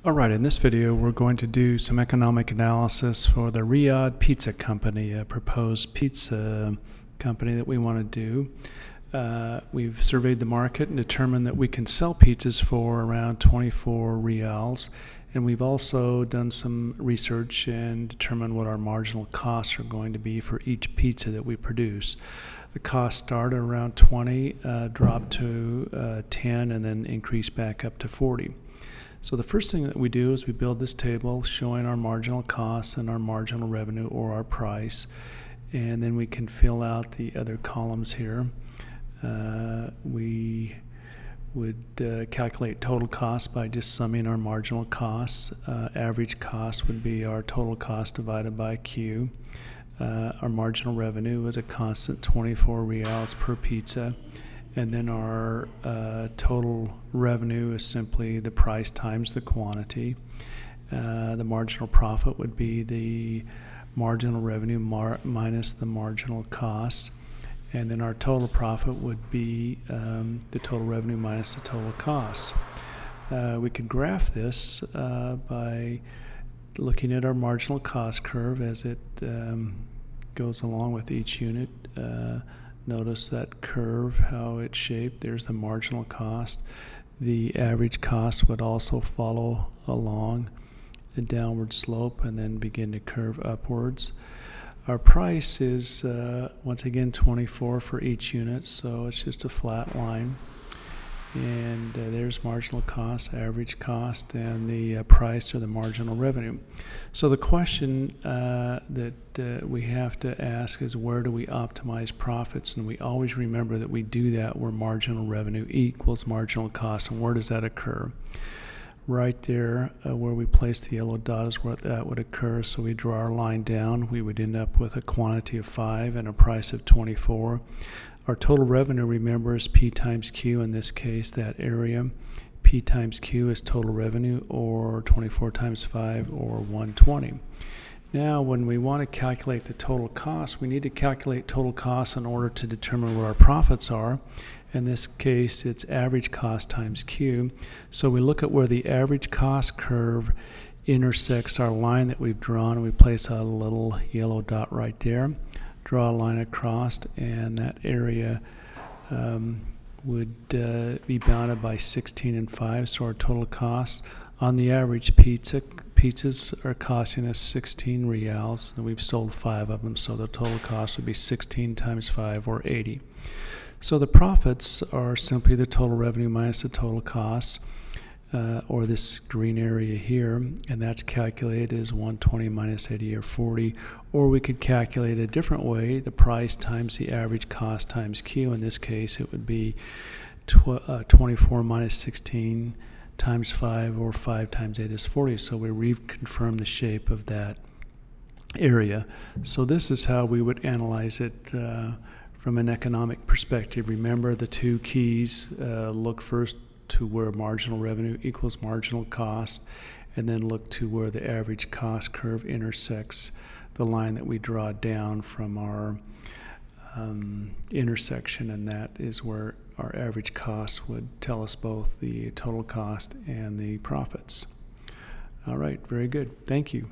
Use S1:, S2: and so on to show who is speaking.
S1: Alright, in this video we're going to do some economic analysis for the Riyad Pizza Company, a proposed pizza company that we want to do. We've surveyed the market and determined that we can sell pizzas for around 24 Riyals, and we've also done some research and determined what our marginal costs are going to be for each pizza that we produce. The costs start at around 20, drop to 10, and then increase back up to 40. So the first thing that we do is we build this table showing our marginal costs and our marginal revenue, or our price, and then we can fill out the other columns here. We would calculate total cost by just summing our marginal costs. Average cost would be our total cost divided by Q. Our marginal revenue is a constant 24 Riyals per pizza. And then our total revenue is simply the price times the quantity. The marginal profit would be the marginal revenue minus the marginal cost. And then our total profit would be the total revenue minus the total cost. We could graph this by looking at our marginal cost curve as it goes along with each unit. Notice that curve, how it's shaped. There's the marginal cost. The average cost would also follow along the downward slope and then begin to curve upwards. Our price is once again 24 for each unit, so it's just a flat line. And there's marginal cost, average cost, and the price or the marginal revenue. So the question that we have to ask is, where do we optimize profits? And we always remember that we do that where marginal revenue equals marginal cost. And where does that occur? Right there where we place the yellow dot is where that would occur. So we draw our line down. We would end up with a quantity of 5 and a price of 24. Our total revenue, remember, is P times Q. In this case, that area. P times Q is total revenue, or 24 times 5, or 120. Now, when we want to calculate the total cost, we need to calculate total cost in order to determine what our profits are. In this case, it's average cost times Q. So we look at where the average cost curve intersects our line that we've drawn, and we place a little yellow dot right there. Draw a line across, and that area would be bounded by 16 and 5, so our total cost on the average pizzas are costing us 16 Riyals, and we've sold 5 of them, so the total cost would be 16 times 5, or 80. So the profits are simply the total revenue minus the total cost, or this green area here, and that's calculated as 120 minus 80, or 40. Or we could calculate a different way, the price times the average cost times Q. In this case, it would be 24 minus 16 times 5, or 5 times 8 is 40. So we reconfirm the shape of that area. So this is how we would analyze it from an economic perspective. Remember the two keys. Look first to where marginal revenue equals marginal cost, and then look to where the average cost curve intersects the line that we draw down from our intersection, and that is where our average cost would tell us both the total cost and the profits. All right, very good. Thank you.